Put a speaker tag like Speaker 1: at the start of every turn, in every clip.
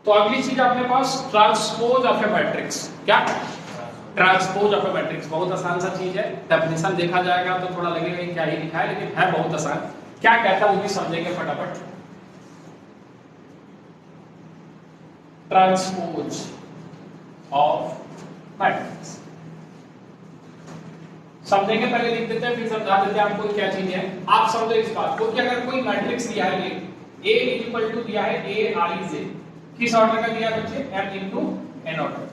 Speaker 1: तो अगली चीज अपने पास ट्रांसपोज ऑफ ए मैट्रिक्स। क्या? ट्रांसपोज ऑफ ए मैट्रिक्स बहुत आसान सा चीज है। डेफिनेशन देखा जाएगा तो थोड़ा लगेगा कि क्या ही लिखा है, लेकिन है बहुत आसान। क्या कहता है वो भी समझेंगे फटाफट। ट्रांसपोज ऑफ मैट्रिक्स समझेंगे, पहले लिख देते हैं फिर समझा देते हैं आपको क्या चीज है। आप समझो इस बात को कि अगर कोई मैट्रिक्स दिया है, ये A इक्वल टू दिया है A I J, किस ऑर्डर का दिया है बच्चे? M into N order.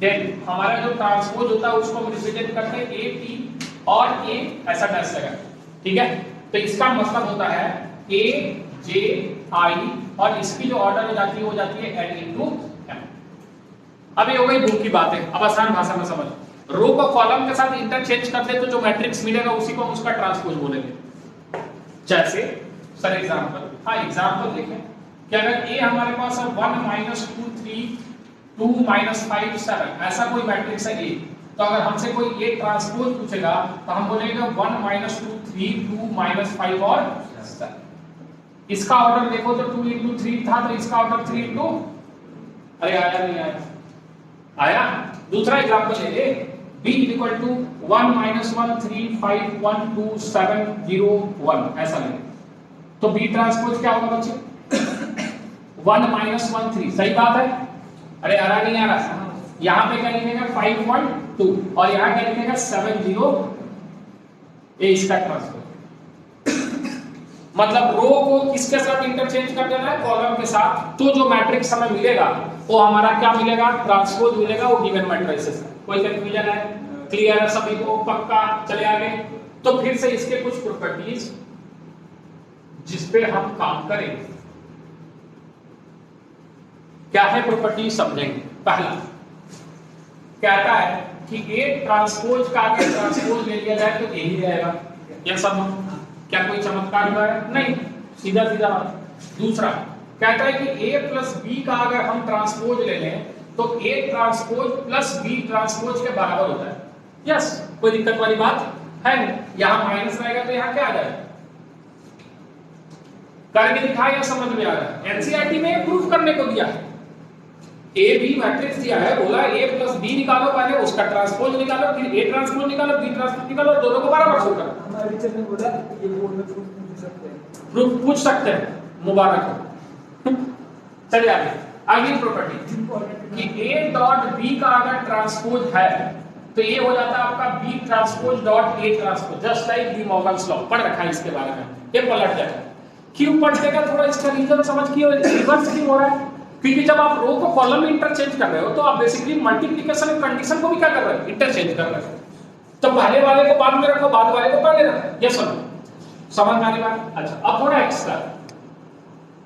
Speaker 1: Then हमारा जो ट्रांसपोज होता है उसको हम रिप्रेजेंट करते हैं A P और A ऐसा डैश लगा, ठीक है। तो इसका मतलब होता है A J I और इसकी जो ऑर्डर हो जाती है वो जाती है N इनटू M। अब ये हो गई बुक की बातें, अब आसान भाषा में समझ। रो को कॉलम के साथ इंटरचेंज कर दे तो जो मैट्रिक्स मिलेगा उसी को हम उसका ट्रांसपोज बोलेंगे। जैसे सर एग्जांपल, हाँ एग्जांपल देखें कि अगर A हमारे पास है 1 -2 3 2 -5 7 ऐसा कोई मैट्रिक्स है A, तो अगर हमसे कोई A ट्रांसपोज पूछेगा तो हम बोलेंगे 1 -2 3 2 -5 और 7। इसका ऑर्डर देखो तो 2 इंटू 3 था, तो इसका ऑर्डर 3 इंटू, अरे आया नहीं आया, आया। दूसरा एग्जांपल ले ले, B इक्वल टू 1 -1 3 5 1 2 7 0 1 ऐसा ले, तो B ट्रांसपोज क्या होगा बच्चे? 1 -1 3, सही बात है। अरे आ रहा नहीं आ रहा, यहाँ पे क्या लिखेगा 5 1 2 और यहाँ क्या लिखेगा 7 0, ये इसका ट्रांसपोज। मतलब रो को किसके साथ इंटरचेंज कर देना है? कॉलम के साथ। तो जो मैट्रिक्स हमें मिलेगा वो हमारा क्या मिलेगा? ट्रांसपोज मिलेगा, वो गिवन मैट्रिक्स है। कोई कंफ्यूजन है? क्लियर है सभी को? पक्का? चले आगे। तो फिर से इसके कुछ प्रॉपर्टीज जिसपे हम काम करेंगे। क्या है प्रॉपर्टी समझेंगे। पहला कहता है कि A ट्रांसपोज का आगे ट्रांसपोज ले लिया जाए तो यही रहेगा। यह सब क्या कोई चमत्कार हुआ है? नहीं, सीधा सीधा बात। दूसरा कहता है कि A प्लस B का अगर हम ट्रांसपोज ले लें तो A transpose plus B transpose के बराबर होता है। यस, कोई दिक्कत वाली बात है नहीं। यहां माइनस रहेगा तो यहां क्या आ जाएगा? करके दिखाया या समझ में आ रहा है? एनसीईआरटी में प्रूफ करने को दिया है। ए बी मैट्रिक्स दिया है, बोला A प्लस B निकालो, पहले उसका ट्रांसपोज निकालो, फिर A ट्रांसपोज निकालो, B ट्रांसपोज निकालो, दोनों को बराबर शो करो।
Speaker 2: हमारे टीचर ने बोला ये बोर्ड में प्रूफ पूछ सकते हैं।
Speaker 1: प्रूफ पूछ सकते हैं, मुबारक हो। चलिए आगे। अगली प्रॉपर्टी कि A डॉट B का अगर ट्रांसपोज है तो ये हो जाता है आपका B transpose dot A transpose, just like D Morgan's law. पढ़ रखा है इसके बारे में, ये पलट जाएगा। क्यों पढ़ने का थोड़ा इसका रीजन समझ के रिवर्स क्यों हो रहा है? क्योंकि जब आप रो को कॉलम में इंटरचेंज कर रहे हो तो आप बेसिकली मल्टीप्लिकेशन कंडीशन को भी क्या कर रहे हो? इंटरचेंज कर रहे हो। तो पहले वाले को बाद में रखो, बाद वाले को पहले रखो। ये सुनो, समझ में आ रही बात? अच्छा, अब थोड़ा एक्स्ट्रा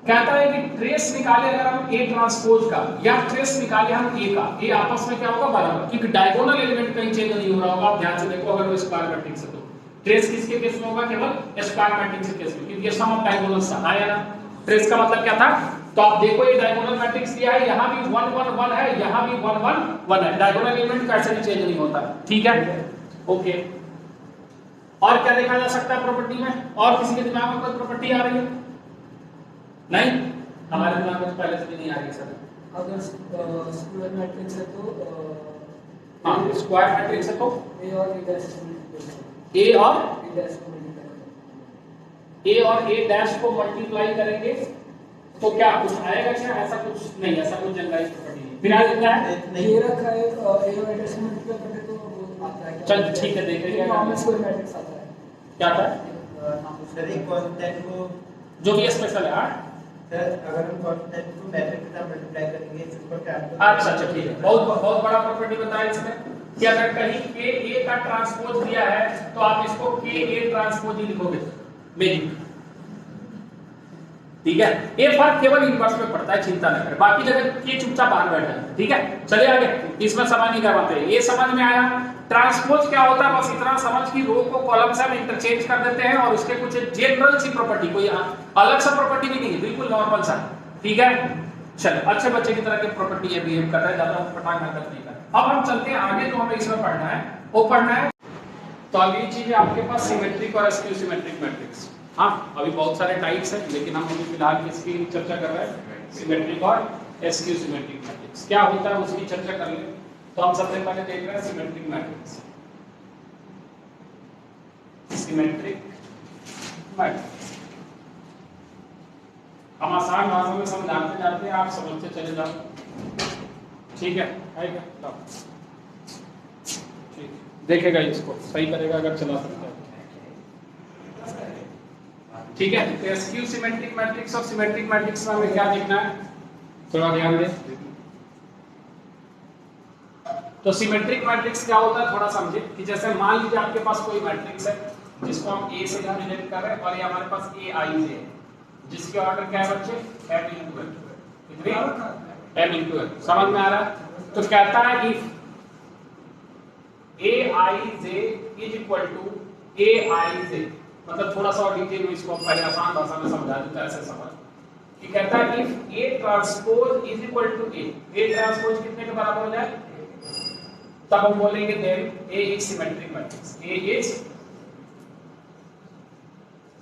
Speaker 1: कहता है कि ट्रेस निकाले अगर हम A ट्रांसपोज का या ट्रेस निकाले हम A का, ये आपस में क्या होगा? बराबर, क्योंकि डायगोनल एलिमेंट कहीं चेंज नहीं हो रहा होगा। आप ध्यान से देखो, अगर वो स्क्वायर मैट्रिक्स है तो ट्रेस किसके केस में होगा? केवल स्क्वायर मैट्रिक्स के केस में, क्योंकि ये सम ऑफ डायगोनल्स है ना। ट्रेस का मतलब क्या था? तो आप देखो ये डायगोनल मैट्रिक्स दिया है, यहां भी 1 1 1 है, यहां भी 1 1 1 है। डायगोनल एलिमेंट कैसे भी चेंज नहीं होता, ठीक है? ओके। और क्या देखा जा सकता है प्रॉपर्टी में? और किसी के दिमाग में कोई प्रॉपर्टी आ रही है? नहीं, हमारे दिमाग में पहले से भी नहीं आ रही सर।
Speaker 2: अगर स्क्वायर मैट्रिक्स है तो
Speaker 1: हां, स्क्वायर मैट्रिक्स है तो
Speaker 2: A और A डैश
Speaker 1: A और
Speaker 2: A डैश को मल्टीप्लाई
Speaker 1: A और A डैश को मल्टीप्लाई करेंगे तो क्या कुछ आएगा? क्या ऐसा कुछ नहीं, ऐसा कुछ जनरलाइज प्रॉपर्टी नहीं। फिर आ जाता है
Speaker 2: ये रखा है A और A डैश को मल्टीप्लाई करते तो वो आता है।
Speaker 1: चल ठीक है, देख लेंगे।
Speaker 2: नॉर्मल स्क्वायर मैट्रिक्स आता है।
Speaker 1: क्या आता है?
Speaker 3: सर एक कांस्टेंट को
Speaker 1: जो भी स्पेशल है।
Speaker 3: सर अगर हम कांस्टेंट को मैट्रिक्स के साथ मल्टीप्लाई करेंगे तो उसको क्या?
Speaker 1: अच्छा ठीक है, बहुत बहुत बड़ा प्रॉपर्टी बताया इसमें कि अगर कहीं के A का ट्रांसपोज दिया है तो आप इसको के A ट्रांसपोज ही लिखोगे मेरी, ठीक है? ये फर्क केवल इनवर्स में पड़ता है, चिंता न करें। बाकी जगह के चुपचाप बाहर बैठा है, ठीक है? चलिए आगे, इसमें समझ नहीं करवाते। ये समझ में आया ट्रांसपोज क्या होता है? बस इतना समझ कि रो को कॉलम से हम इंटरचेंज कर देते हैं और उसके कुछ जनरल सी प्रॉपर्टी, कोई अलग सा प्रॉपर्टी भी नहीं है, बिल्कुल नॉर्मल सा, ठीक है? चलो, अच्छे बच्चे की तरह के प्रॉपर्टी है, बिहेव कर रहा है, ज्यादा पटांग हरकत नहीं कर। अब हम चलते हैं आगे, जो हमें इसमें पढ़ना है वो पढ़ना है। तो अगली चीज है आपके पास सिमेट्रिक और स्क्यू सिमेट्रिक मैट्रिक्स। हाँ, अभी बहुत सारे टाइप्स हैं, लेकिन हम अभी फिलहाल इसकी चर्चा कर रहे हैं, सिमेट्रिक और एसक्यू सिमेट्रिक मैट्रिक्स क्या होता है उसकी चर्चा कर ले। तो हम सबसे पहले देख रहे हैं सिमेट्रिक मैट्रिक्स। सिमेट्रिक मैट्रिक्स हम आसान भाषा में समझाते जाते हैं, आप समझते चले जाओ। ठीक है क्या ठीक देखेगा इसको सही करेगा अगर चला सकता है। ठीक है तो एसक्यू सिमेट्रिक मैट्रिक्स और सिमेट्रिक मैट्रिक्स में हमें क्या देखना है थोड़ा ध्यान दें। तो सिमेट्रिक मैट्रिक्स क्या होता है थोड़ा समझे कि जैसे मान लीजिए आपके पास कोई मैट्रिक्स है जिसको हम A से रिप्रेजेंट कर रहे हैं और ये हमारे पास AIJ है जिसके ऑर्डर क्या है बच्चे m into n कितने m into n समझ में आ रहा है। तो कहता है if AIJ is equal to AIJ मतलब थोड़ा सा और डिटेल में इसको पहले आसान भाषा में समझा देता है ऐसे समझ कि कहता है if A transpose is equal to A transpose कितने के बराबर हो जाए तब हम बोलेंगे then A is symmetric matrix A is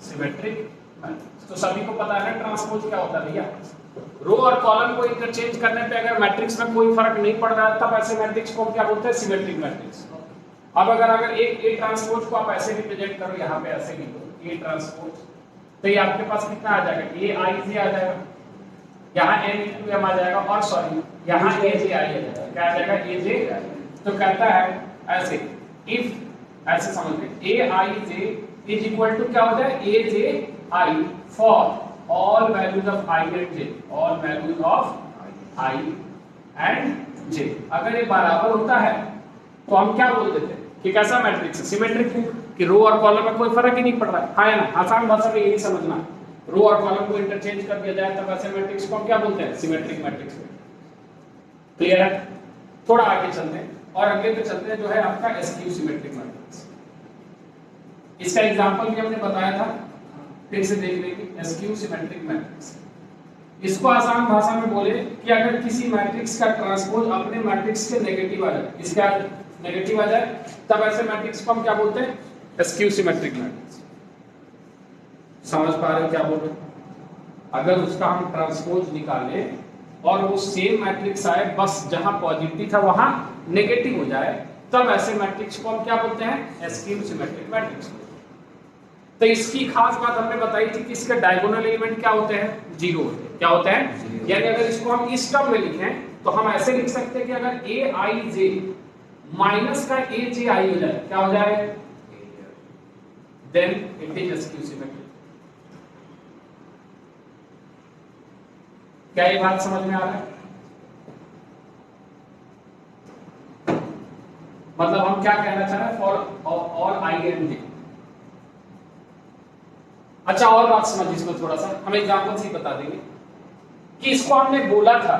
Speaker 1: symmetric matrix। तो सभी को पता है ट्रांसपोज क्या होता है भैया, रो और कॉलम को इंटरचेंज करने पे अगर मैट्रिक्स में कोई फर्क नहीं पड़ रहा है तब ऐसे मैट्रिक्स को क्या बोलते हैं सिमेट्रिक मैट्रिक्स। अब अगर एक A ट्रांसपोज को आप ऐसे रिप्रेजेंट करो यहाँ पे ऐसे लिखो A ट्रांसपोज तो ये आपके पास कितना आ जाएगा AIJ आ जाएगा, यहाँ n into m आ जाएगा और सॉरी यहाँ AJ आ जाएगा क्या आ जाएगा AJ। तो कहता है ऐसे इफ ऐसे समझ लीजिए AIJ is equal to क्या होता है AJI for all values of I and J all values of I and J। अगर ये बराबर होता है तो हम क्या बोल देते हैं कि कैसा मैट्रिक्स है सिमेट्रिक है कि रो और कॉलम में कोई फर्क ही नहीं पड़ रहा है। हाँ या ना आसान भाषा में यही समझना, रो और कॉलम को इंटरचेंज कर दिया जाए तब ऐसे मैट्रिक्स को हम क्या बोलते हैं सिमेट्रिक मैट्रिक्स। क्लियर है। थोड़ा आगे चलते हैं और अगले पे चलते हैं जो है आपका एसक्यू सिमेट्रिक मैट्रिक्स। इसका एग्जांपल भी हमने बताया था फिर से देख लेंगे एसक्यू सिमेट्रिक मैट्रिक्स। इसको आसान भाषा में बोले कि अगर किसी मैट्रिक्स का ट्रांसपोज अपने मैट्रिक्स के नेगेटिव आ जाए इसका नेगेटिव आ जाए तब ऐसे मैट्रिक्स को हम क्या बोलते हैं एसक्यू सिमेट्रिक मैट्रिक्स। समझ पा रहे हो क्या बोल रहे हैं। अगर उसका हम ट्रांसपोज निकाले और वो सेम मैट्रिक्स आए बस जहां पॉजिटिव था वहां नेगेटिव हो जाए तब ऐसे मैट्रिक्स को हम क्या बोलते हैं एसक्यू सिमेट्रिक मैट्रिक्स। तो इसकी खास बात हमने बताई थी कि इसके डायगोनल एलिमेंट क्या होते हैं जीरो होते हैं। क्या होते हैं यानी अगर इसको हम इस टर्म में लिखें तो हम ऐसे लिख सकते हैं कि अगर AIJ माइनस का AJI हो जाए क्या हो जाए then it is skew symmetric. क्या ये बात समझ में आ रहा है। मतलब हम क्या कहना चाह रहे हैं for all I and J। अच्छा और बात समझ इसमें थोड़ा सा हम एग्जांपल से ही बता देंगे कि इसको हमने बोला था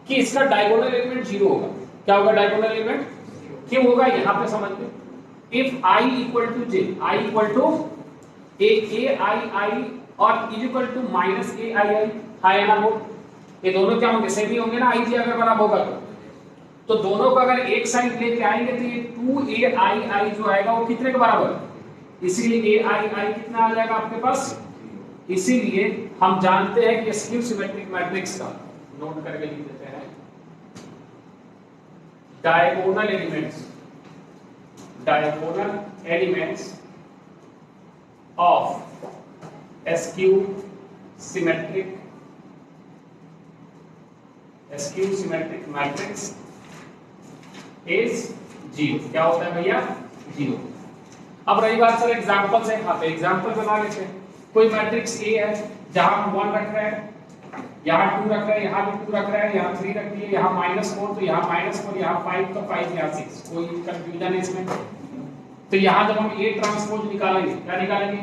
Speaker 1: कि इसका डायगोनल एलिमेंट जीरो होगा। क्या होगा डायगोनल एलिमेंट क्यों होगा यहाँ पे समझ लो if I equal to J I equal to AII और is equal to minus AII है ना वो ये दोनों क्या होंगे सेम ही होंगे ना IJ अगर बराबर होगा तो दोनों को अगर एक साइड लेके आएंगे तो ये 2AII जो आएगा वो कितने के बराबर इसीलिए AII कितना आ जाएगा आपके पास। इसीलिए हम जानते हैं कि एसक्यू सिमेट्रिक मैट्रिक्स का नोट करके लिख देते हैं diagonal elements of SQ symmetric matrix is zero. क्या होता है भैया जीरो। अब रही बात सर एग्जांपल से खाते एग्जांपल बना लेते हैं। कोई मैट्रिक्स A है जहां हम 1 रख रहे हैं यहाँ 2 रख रहे हैं यहाँ भी 2 रख रहे हैं यहाँ 3 रख दिए यहाँ -4 तो यहाँ -4 यहाँ 5 तो 5 यहाँ 6 कोई कंफ्यूजन है इसमें। तो यहाँ जब हम A ट्रांसपोज निकालेंगे क्या निकालेंगे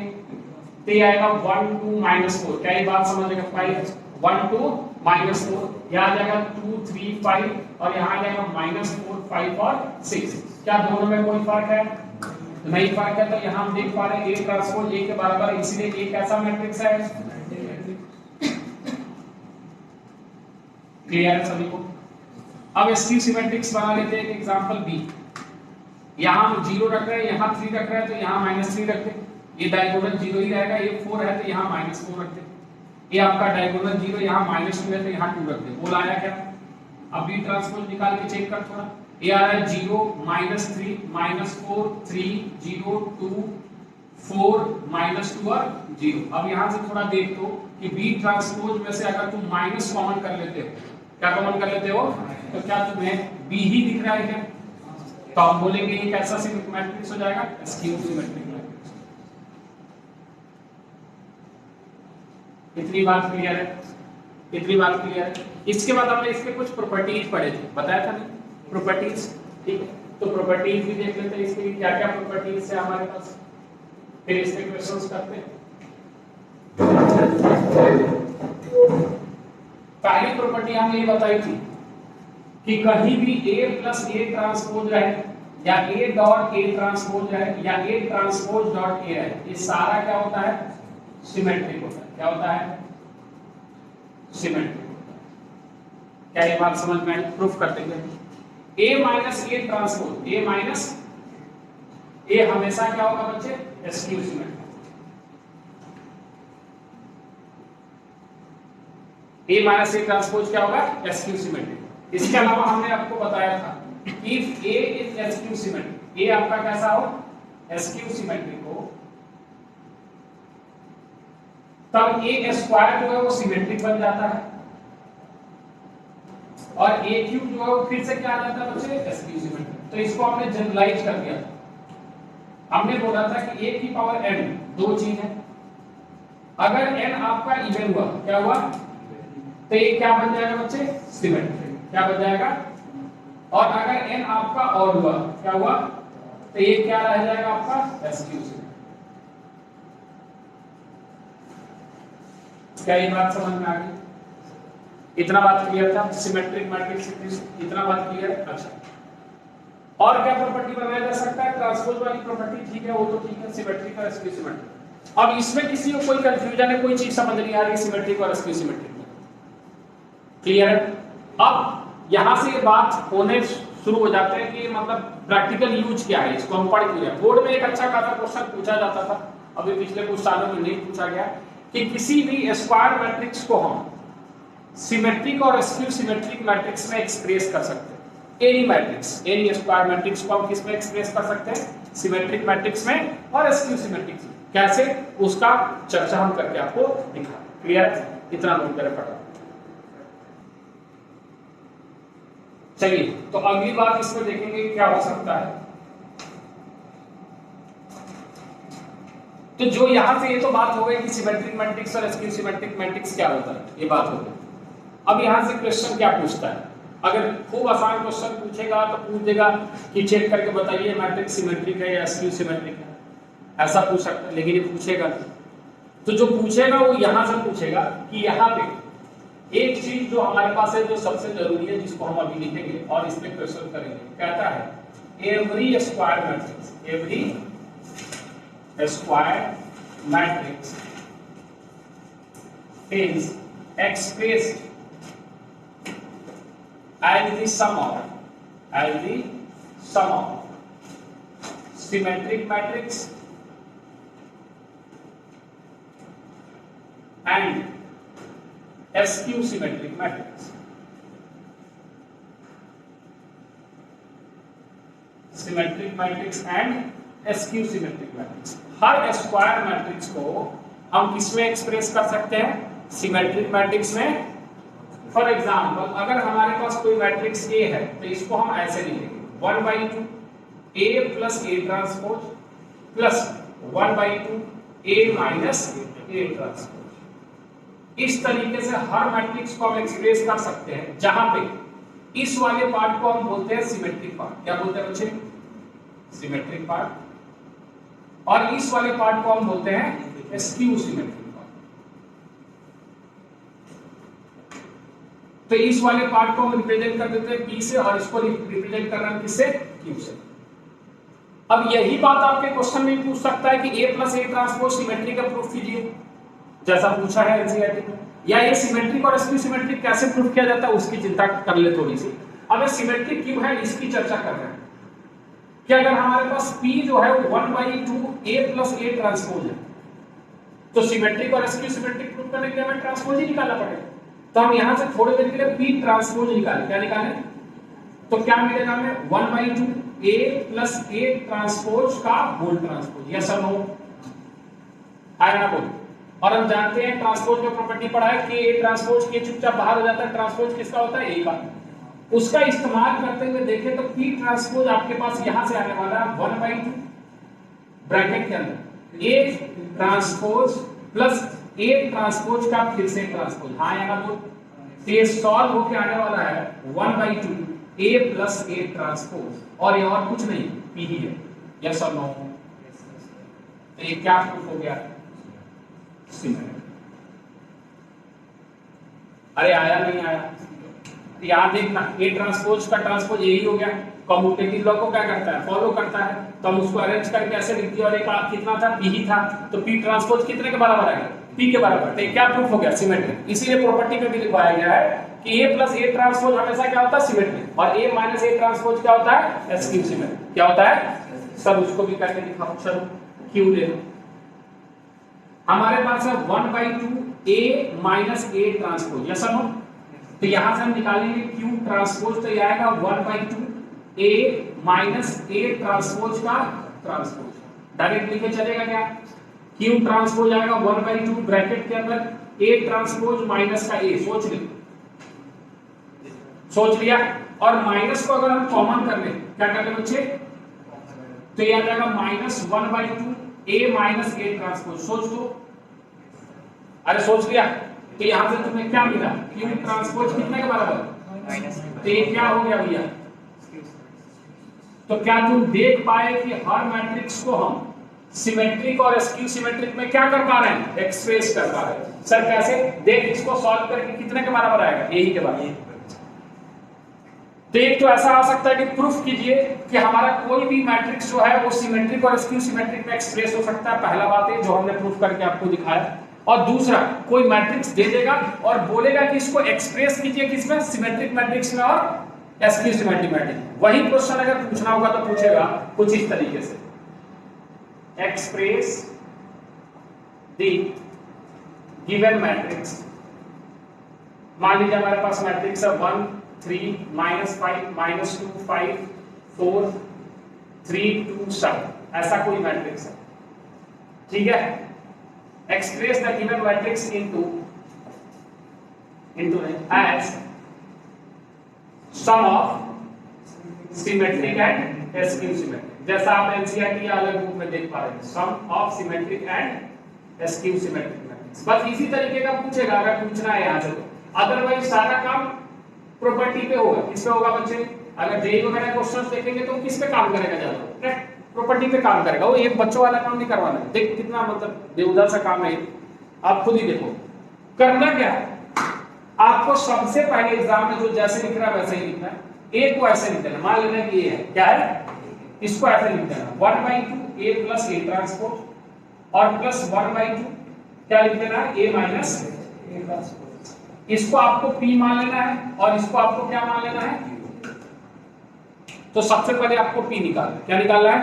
Speaker 1: तो ये आएगा 1 2 -4। क्या ये बात समझेगा 5 1 2 -4 यहाँ आ जाएगा 2 3 5 और यहाँ आ जाएगा -4 5 और 6। क्या दोनों में कोई फर्क है नहीं फर्क है। तो यहाँ हम देख पा रहे हैं A ट्रांसपोज A के बराबर है इसलिए A कैसा मैट्रिक्स है क्लियर है सभी को। अब एसक्यू सिमेट्रिक्स बना लेते हैं एक एग्जांपल B। यहाँ हम 0 रख रहे हैं यहाँ 3 रख रहे हैं तो यहाँ -3 रखते हैं ये डायगोनल 0 ही रहेगा। ये 4 है तो यहाँ -4 रखते हैं ए आपका डायगोनल 0, यहाँ -2 है तो यहाँ 2 रख दे, बोल आया क्या? अब बी ट्रांसपोज निकाल के चेक कर थोड़ा, ए आ रहा है 0 -3 -4 3 0 2 4 -2 और 0। अब यहाँ से थोड़ा देख तो कि बी ट्रांसपोज में से अगर तुम माइनस कॉमन कर लेते हो, क्या कॉमन कर लेते हो, तो क्या तुम्हें बी ही दिख रहा है क्या? तो हम बोलेंगे ये कैसा मैट्रिक्स हो जाएगा, स्क्यू सिमेट्रिक मैट्रिक्स। इतनी बात क्लियर है? इतनी बात क्लियर है? इसके बाद हमने इसके कुछ प्रॉपर्टीज पढ़े थे, बताया था नहीं, प्रॉपर्टीज, ठीक है? तो प्रॉपर्टीज भी देख लेते हैं इसकी क्या क्या प्रॉपर्टीज है हमारे पास, फिर इसके क्वेश्चंस करते हैं। पहली प्रॉपर्टी हमने ये बताई थी कि कहीं भी A प्लस A ट्रांसपोज रहे या A डॉट A ट्रांसपोज रहे या A ट्रांसपोज डॉट A रहे, ये सारा क्या होता है, सिमेट्रिक होता है। क्या होता है, सिमेट्रिक होता है। क्या ये बात समझ में आई? प्रूफ करते हैं। A minus A transpose, A minus A हमेशा क्या होगा बच्चे, skew symmetric. A minus A transpose क्या होगा, स्क्यू सिमेट्रिक। इसके अलावा हमने आपको बताया था if A is skew symmetric, A आपका कैसा हो, स्क्यू सिमेट्रिक हो, तब A स्क्वायर जो है वो सिमेट्रिक बन जाता है और A क्यूब जो है वो फिर से क्या आ जाता है बच्चे, स्क्यू सिमेट्रिक। तो इसको हमने जनरलाइज कर दिया था। हमने बोला था कि A की पावर n दो चीज है, अगर n आपका इवन हुआ, क्या हुआ, तो ये क्या बन जाएगा बच्चे, सिमेट्रिक। क्या बन जाएगा, और अगर n आपका ऑड हुआ, क्या हुआ, तो ये क्या रह जाएगा आपका, स्क्यू सिमेट्रिक। क्या ये बात समझ में आ गई? इतना बात क्लियर था, सिमेट्रिक मैट्रिक्स, इतना बात क्लियर? अच्छा, और क्या प्रॉपर्टी बनाया जा सकता है, ट्रांसपोज वाली प्रॉपर्टी, ठीक है, वो तो ठीक है, सिमेट्रिक और स्क्यू सिमेट्रिक। अब इसमें किसी को कोई कंफ्यूजन है, कोई चीज समझ नहीं आ रही सिमेट्रिक और स्क्यू सिमेट्रिक में, क्लियर है? अब यहां से ये बात होने शुरू हो जाते हैं कि मतलब प्रैक्टिकल यूज क्या है, इसको हम पढ़ क्यों रहे हैं। बोर्ड में एक अच्छा खासा क्वेश्चन पूछा जाता था, अभी पिछले कुछ सालों में नहीं पूछा गया, कि किसी भी स्क्वायर मैट्रिक्स को हम सिमेट्रिक और स्क्यू सिमेट्रिक मैट्रिक्स में एक्सप्रेस कर सकते हैं। Any matrix, N E square matrix को हम किस में एक्सप्रेस कर सकते हैं, सिमेट्रिक मैट्रिक्स में और स्क्यू सिमेट्रिक में। कैसे, उसका चर्चा हम करके आपको दिखा। क्लियर? इतना नोट करें फटाफट। चलिए, तो अगली बात इसमें देखेंगे क्या हो सकता है। तो जो यहां से ये तो बात हो गई कि सिमेट्रिक मैट्रिक्स और स्क्यू सिमेट्रिक मैट्रिक्स क्या होता है, ये बात हो गई। अब यहां से क्वेश्चन क्या पूछता है, अगर खूब आसान क्वेश्चन पूछेगा तो पूछ देगा कि चेक करके बताइए मैट्रिक्स सिमेट्रिक है या स्क्यू सिमेट्रिक है, ऐसा पूछ सकता है, लेकिन ये पूछेगा तो जो पूछेगा वो यहां से पूछेगा कि यहाँ पे एक चीज जो हमारे पास है, जो सबसे जरूरी है, जिसको हम अभी लिखेंगे और इस पे क्वेश्चन करेंगे, कहता है every square matrix, every square matrix is expressed as the sum of symmetric matrix and skew symmetric matrix. Symmetric matrix and skew symmetric matrix. Her square matrix को हम किसमें एक्सप्रेस कर सकते हैं, सिमेट्रिक मैट्रिक्स में। फॉर एग्जांपल, अगर हमारे पास कोई मैट्रिक्स A है तो इसको हम ऐसे लिखेंगे 1/2 A plus A transpose plus 1/2 A minus A transpose. इस तरीके से हर मैट्रिक्स को हम एक्सप्रेस कर सकते हैं, जहां पे इस वाले पार्ट को हम बोलते हैं सिमेट्रिक पार्ट। क्या बोलते हैं बच्चे, सिमेट्रिक पार्ट, और इस वाले पार्ट को हम बोलते हैं स्क्यू सिमेट्रिक। तो इस वाले पार्ट को हम रिप्रेजेंट कर देते हैं P से और इसको रिप्रेजेंट कर रहे हैं किससे, Q से। अब यही बात आपके क्वेश्चन में पूछ सकता है कि A plus A transpose symmetric का प्रूफ कीजिए, जैसा पूछा है एनसीईआरटी में। या ये सिमेट्रिक और स्क्यू सिमेट्रिक कैसे प्रूफ किया जाता है उसकी चिंता कर ले थोड़ी सी। अब सिमेट्रिक क्यों है इसकी चर्चा कर रहे हैं कि अगर हमारे पास P जो है 1/2 A प्लस A ट्रांसपोज है, तो सिमेट्रिक और स्क्यू सिमेट्रिक प्रूफ करने के लिए हमें ट्रांसपोज ही निकालना पड़ेगा। तो हम यहां से थोड़ी देर के लिए पी ट्रांसपोज निकालें। क्या निकालें? तो क्या मिलेगा हमें 1/2 a प्लस a ट्रांसपोज का होल ट्रांसपोज। यस और नो? आया ना बोल? और हम जानते हैं ट्रांसपोज में प्रॉपर्टी पढ़ा है कि a ट्रांसपोज के चुपचाप बाहर हो जाता है, ट्रांसपोज किसका होता है? a का। उसका इस्तेमाल करते हुए देखें तो p ट्रांसपोज आपके पास यहां से आने वाला है 1/2 ब्रैकेट के अंदर a transpose plus a transpose का फिर से ट्रांसपोज। हाँ या ना बोल? ये सॉल्व होके आने वाला है 1/2 a प्लस a ट्रांसपोज और ये और कुछ नहीं p ही है। यस और नो? तो ये क्या प्रूफ हो गया? सिमेट्रिक। अरे आया नहीं आया? यहां देखना a ट्रांसपोज का ट्रांसपोज यही हो गया। कम्यूटेटिव लॉ को क्या करता है? फॉलो करता है। तो हम उसको अरेंज करके ऐसे लिख दिया और एक कितना था? p ही था। तो p ट्रांसपोज कितने के बराबर आएगा? p के बराबर। तो क्या प्रूफ हो गया? सिमेट्रिक। इसीलिए प्रॉपर्टी में भी लिखवाया गया है कि a प्लस a ट्रांसपोज हमेशा क्या होता है? सिमेट्रिक। और a माइनस a ट्रांसपोज क्या होता है? Skew symmetric. क्या होता है? सब उसको भी करके दिखाओ। चलो q ले लो। हमारे पास है 1/2 a minus a transpose. Yes और नो? तो यहां से हम निकालेंगे q ट्रांसपोज। तो ये आएगा 1/2 a माइनस a ट्रांसपोज का ट्रांसपोज। डायरेक्ट लिखे चलेगा क्या? q ट्रांसपोज आएगा 1/2 ब्रैकेट के अंदर a ट्रांसपोज माइनस का a। सोच लिया। और माइनस को अगर हम कॉमन कर लें, क्या कर लें बच्चे? तो ये आ जाएगा -1/2 a माइनस a ट्रांसपोज। सोच दो। अरे सोच लिया। तो यहां से तुम्हें क्या मिला? q ट्रांसपोज कितने के बराबर? तो ये क्या हो गया भैया? तो क्या तुम देख पाए कि हर मैट्रिक्स को हम सिमेट्रिक और स्क्यू सिमेट्रिक में क्या कर पा रहे हैं? एक्सप्रेस कर पा रहे हैं। सर कैसे? देख इसको सॉल्व करके कितने के बराबर आएगा? यही के बराबर। तो एक तो ऐसा आ सकता है कि प्रूफ कीजिए कि हमारा कोई भी मैट्रिक्स जो है वो सिमेट्रिक और स्क्यू सिमेट्रिक में एक्सप्रेस हो सकता है। पहला बात है जो हमने प्रूफ करके आपको दिखाया। और दूसरा, कोई मैट्रिक्स दे देगा और बोलेगा कि इसको एक्सप्रेस कीजिए किसमें? सिमेट्रिक मैट्रिक्स में और स्क्यू सिमेट्रिक मैट्रिक्स। वही क्वेश्चन अगर पूछना होगा तो पूछेगा कुछ इस तरीके से, एक्सप्रेस द गिवन मैट्रिक्स। मान लीजिए हमारे पास मैट्रिक्स है 1 3 -5 -2 5 4 3 2 7। ऐसा कोई मैट्रिक्स है, ठीक है? Express the given matrix into as sum of symmetric and skew symmetric। जैसा आप एनसीईआरटी या अलग बुक में देख पा रहे हैं, sum of symmetric and skew symmetric matrix. बस इसी तरीके का पूछेगा अगर पूछना है यहां से। तो अदरवाइज सारा काम प्रॉपर्टी पे होगा। किस पे होगा बच्चे? अगर जेईई वगैरह क्वेश्चंस देखेंगे तो किस पे काम करेगा ज्यादा? प्रॉपर्टी पे काम करेगा। वो एक बच्चों वाला काम नहीं करवाना। देख कितना मतलब बेहुदा सा काम है, आप खुद ही देखो। करना क्या है? आपको सबसे पहले एग्जाम में जो जैसे लिख रहा है वैसे ही लिखना है। ए को ऐसे लिख देना। मान लेना कि ये है, क्या है? इसको ऐसे लिख देना 1/2 a प्लस a ट्रांसपोज और प्लस 1/2 क्या लिख देना है? a minus a transpose. इसको आपको p मान लेना है और इसको आपको क्या मान लेना है? तो सबसे पहले आपको p निकालना है। क्या निकालना है?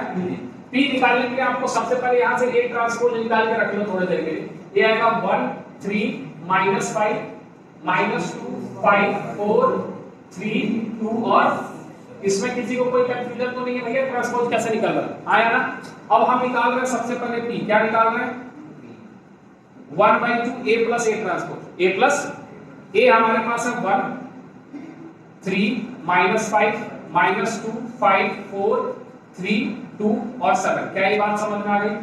Speaker 1: p निकालने के लिए आपको सबसे पहले यहां से a ट्रांसपोज निकाल के रख लो थोड़ी देर के लिए। ये आएगा 1 3 -5 -2 5 4 3 2 और इसमें किसी को कोई कंफ्यूजन तो नहीं है भैया ट्रांसपोज कैसे निकल रहा है? आया ना? अब हम निकाल रहे हैं सबसे पहले p। क्या निकाल रहे हैं? 1/2 a plus a transpose. a plus a हमारे पास है 1 3 -5 -2 5 4 3 2 और 7। क्या ये बात समझ में आ गई?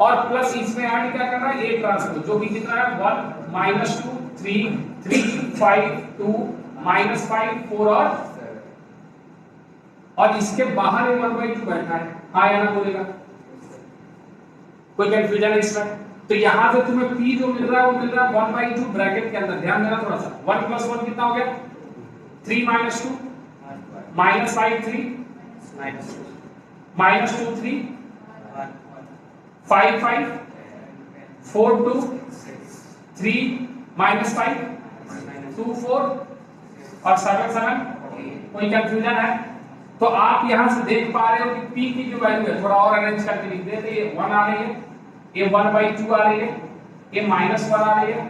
Speaker 1: और प्लस इसमें ऐड क्या करना है? a ट्रांसपोज जो कि कितना है? 1 -2 3 3 5 2 -5 4 और इसके बाहर ये 1/2 बैठा है। हाँ या ना बोलेगा? कोई कंफ्यूजन है इसमें? तो यहां से तुम्हें p जो मिल रहा है वो मिल रहा है 1/2 ब्रैकेट के अंदर। ध्यान देना थोड़ा सा। 1 + 1 कितना हो गया? 3 - 2 -5 3 -2 3 5 5 4 2 3 -5 2 4 और 7 7। कोई कंफ्यूजन है? तो आप यहां से देख पा रहे हो कि p की जो वैल्यू है थोड़ा और अरेंज करके लिख देते। ये 1 आ रही है, ये 1/2 आ रही है, ये -1 आ रही है,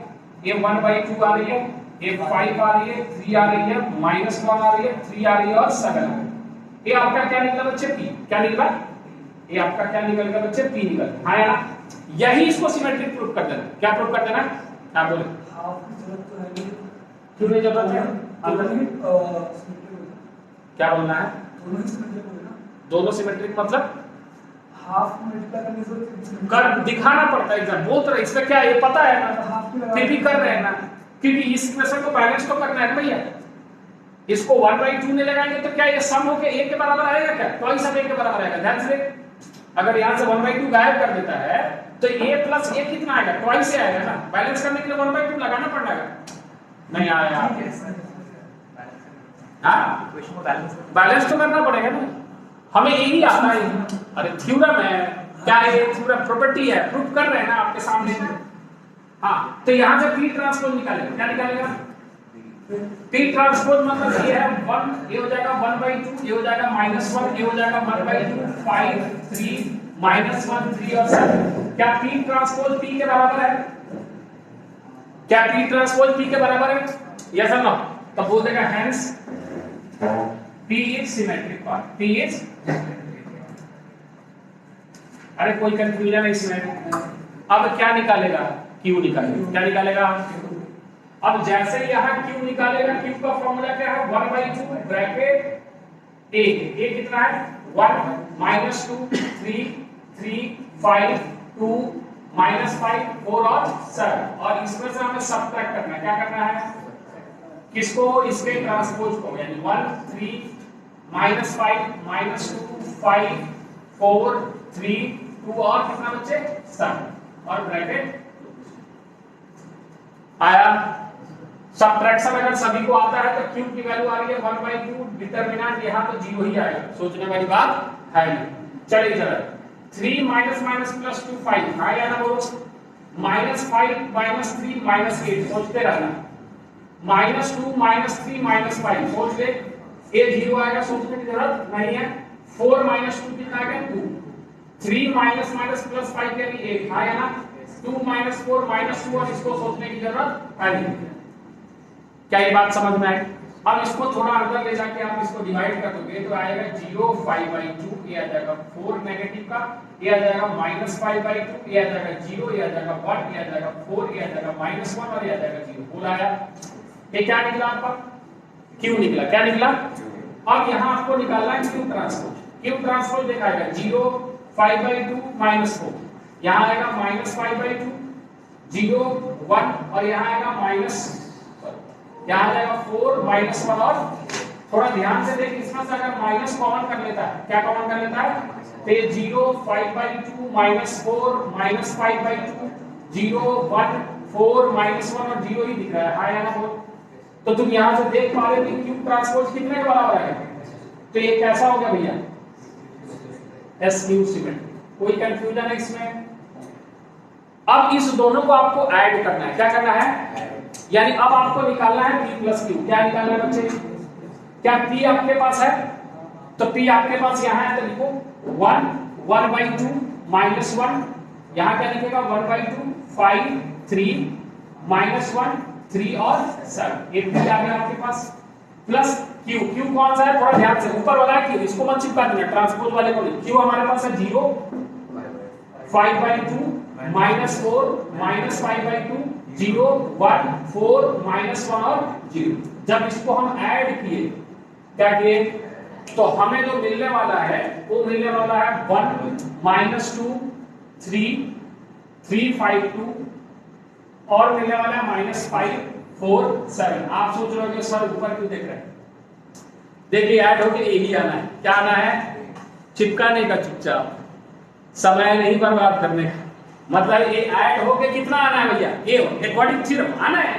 Speaker 1: ये 1/2 आ रही है, ये 5 आ रही है, 3 आ रही है, -1 आ रही है, 3 आ रही है और 7 आ रही है। ये आपका क्या निकला बच्चे? P। क्या निकला? ये आपका क्या निकल गया बच्चे? P निकल। हाँ या ना? यही इसको सिमेट्रिक प्रूफ कर देना। क्या प्रूफ कर देना? आप बोले।
Speaker 2: हाफ की जरूरत तो है नहीं,
Speaker 1: क्यों नहीं जरूरत है? क्या बोलना है?
Speaker 2: दोनों ही सिमेट्रिक हो गए ना,
Speaker 1: दोनों सिमेट्रिक मतलब
Speaker 2: हाफ मल्टीप्लाई करने से symmetric
Speaker 1: कर दिखाना पड़ता है एग्जाम। बोल तो रहे इसमें क्या ये पता है ना,
Speaker 2: हाफ की लगा
Speaker 1: फिर भी कर रहे हैं ना, क्योंकि इस इक्वेशन को बैलेंस तो करना है ना भैया। इसको 1/2 में लगाएंगे तो क्या ये सम होके a के बराबर आएगा क्या? ट्वाइस ऑफ a के बराबर आएगा। ध्यान से अगर यहां से 1/2 गायब कर देता है तो a प्लस a कितना आएगा? ट्वाइस से आएगा ना। बैलेंस करने के लिए 1/2 लगाना पड़ेगा। नहीं आया? हाँ, बैलेंस तो करना पड़ेगा ना। हमें यही आता है। अरे थ्योरम है क्या? ये थ्योरम प्रॉपर्टी है, प्रूफ कर रहे हैं ना आपके सामने। हाँ, तो यहां से p ट्रांसपोज निकालेगा। क्या निकालेगा? p ट्रांसपोज मतलब ये है 1, ये हो जाएगा 1/2, ये हो जाएगा -1, ये हो जाएगा 1/2, 5, 3, -1, 3 और 7। क्या p ट्रांसपोज p के बराबर है? क्या p ट्रांसपोज p के बराबर है? यस और नो? तब बोल देगा hence P is symmetric part. P is अरे कोई कंफ्यूजन है इसमें? अब क्या निकालेगा? Q निकालेगा। क्या निकालेगा? अब जैसे यहाँ Q निकालेगा, Q का फॉर्मूला क्या है? 1/2 ब्रैकेट A। A कितना है? 1 -2 3 3 5 2 -5 4 और 7। और इसमें से हमें सब्ट्रैक्ट करना है। क्या करना है? किसको? इसके ट्रांसपोज को, यानी 1 3 -5 -2 5 4 3 2 और कितना बच्चे? 7 और ब्रैकेट आया। सब्ट्रैक्शन अगर सभी को आता है तो q की वैल्यू आ रही है 1/2, डिटरमिनेंट यहां तो 0 ही आएगा। सोचने वाली बात है नहीं। चलिए चलो 3 -2 5 हाँ या ना बोलो? -5 -3 -8 सोचते रहना। -2 -3 -5 सोच ले। ये 0 आएगा, सोचने की जरूरत नहीं है। 4 -2 कितना आएगा? 2। 3 प्लस 5 यानी 8 हाँ या ना? 2 -4 -2 और इसको सोचने की जरूरत है नहीं। क्या ये बात समझ में आई? अब इसको थोड़ा अंदर ले जाके आप इसको डिवाइड कर दोगे तो आएगा 0 5/2, ये आ जाएगा 4 नेगेटिव का, ये आ जाएगा -5/2, ये आ जाएगा 0, ये आ जाएगा 1, ये आ जाएगा 4, ये आ जाएगा -1 और ये आ जाएगा 0। बोला आया? ये क्या निकला आपका? Q निकला। क्या निकला? अब यहाँ आपको निकालना है Q ट्रांसपोज। Q ट्रांसपोज दिखाएगा 0 5/2 -4, यहाँ आएगा -5/2 0 1 और यहाँ आएगा यहाँ आ जाएगा 4 -1 और थोड़ा ध्यान से देख, इसमें से अगर माइनस कॉमन कर लेता है, क्या कॉमन कर लेता है? तो 0 5/2 -4 -5/2 0 1 4 -1 और 0 ही दिख रहा है। हाँ या ना बोल? तो तुम यहां से देख पा रहे हो कि क्यूब ट्रांसपोज कितने के बराबर है? तो ये कैसा हो गया भैया? S cube symmetric. कोई कंफ्यूजन है इसमें? अब इस दोनों को आपको ऐड करना है। क्या करना है? यानी अब आपको निकालना है p प्लस क्यू। क्या निकालना है बच्चे? क्या p आपके पास है? तो p आपके पास यहाँ है तो लिखो 1 1/2 -1, यहाँ क्या लिखेगा? 1/2 5 3 -1 3 और 7। ये p आ गया आपके पास प्लस q। q कौन सा है? थोड़ा ध्यान से, ऊपर वाला q, इसको मत चिपका देना, ट्रांसपोज वाले को नहीं। q हमारे पास है 0 5/2 -4 -5/2 0 1 4 -1 और 0। जब इसको हम ऐड किए, क्या किए, तो हमें जो मिलने वाला है वो मिलने वाला है 1 -2 3 3 5 2 और मिलने वाला है -5 4 7। आप सोच रहे हो कि सर ऊपर क्यों देख रहे हैं? देखिए ऐड होके यही आना है। क्या आना है? चिपकाने का, चुपचाप, समय नहीं बर्बाद करने का। मतलब ये ऐड होके कितना आना है भैया? ये अकॉर्डिंग थ्योरम आना है।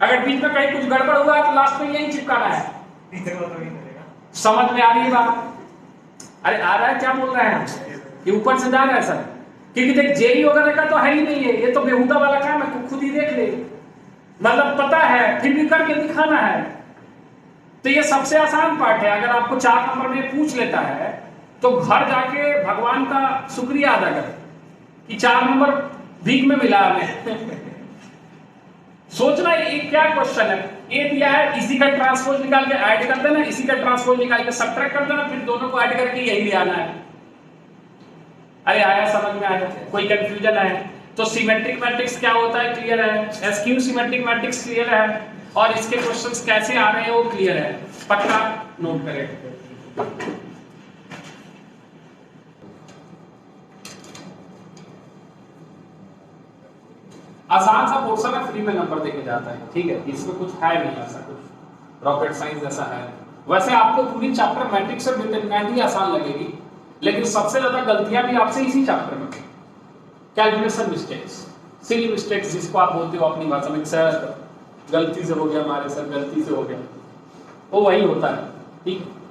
Speaker 1: अगर बीच में कहीं कुछ गड़बड़ हुआ तो लास्ट में यही चिपकाना है। समझ में आ रही है बात? अरे आ रहा है? क्या बोल रहे हैं? ये ऊपर से जा रहा है सर, क्योंकि देख जेई वगैरह का तो है ही नहीं है, ये तो बेहुदा वाला काम है। तू खुद ही देख ले, मतलब पता है फिर भी करके दिखाना है। तो ये सबसे आसान पार्ट है। अगर आपको 4 नंबर में पूछ लेता है तो घर जाके भगवान का शुक्रिया अदा करें कि 4 नंबर वीक में मिला हमें। सोचना ये क्या क्वेश्चन है, ए दिया है, इसी का ट्रांसपोज निकाल के ऐड कर देना, इसी का ट्रांसपोज निकाल के सबट्रैक्ट कर देना, फिर दोनों को ऐड करके यही ले आना है। अरे आया, समझ में आया? कोई कंफ्यूजन है? तो सिमेट्रिक मैट्रिक्स क्या होता है क्लियर है, एसक्यू सिमेट्रिक मैट्रिक्स क्लियर है, और इसके क्वेश्चंस कैसे आ रहे हैं वो क्लियर है, पक्का नोट करें। आसान सा पोर्शन है, फ्री में नंबर देके जाता है, ठीक है, इसमें कुछ है नहीं ऐसा कुछ रॉकेट साइंस जैसा है। वैसे आपको पूरी चैप्टर मैट्रिक्स और डिटरमिनेंट ही आसान लगेगी, लेकिन सबसे ज्यादा गलतियां भी आपसे इसी चैप्टर में, कैलकुलेशन मिस्टेक्स, सिली मिस्टेक्स जिसको आप बोलते हो अपनी भाषा में, सर गलती से हो गया, हमारे सर गलती से हो गया, वो वही होता है, ठीक है।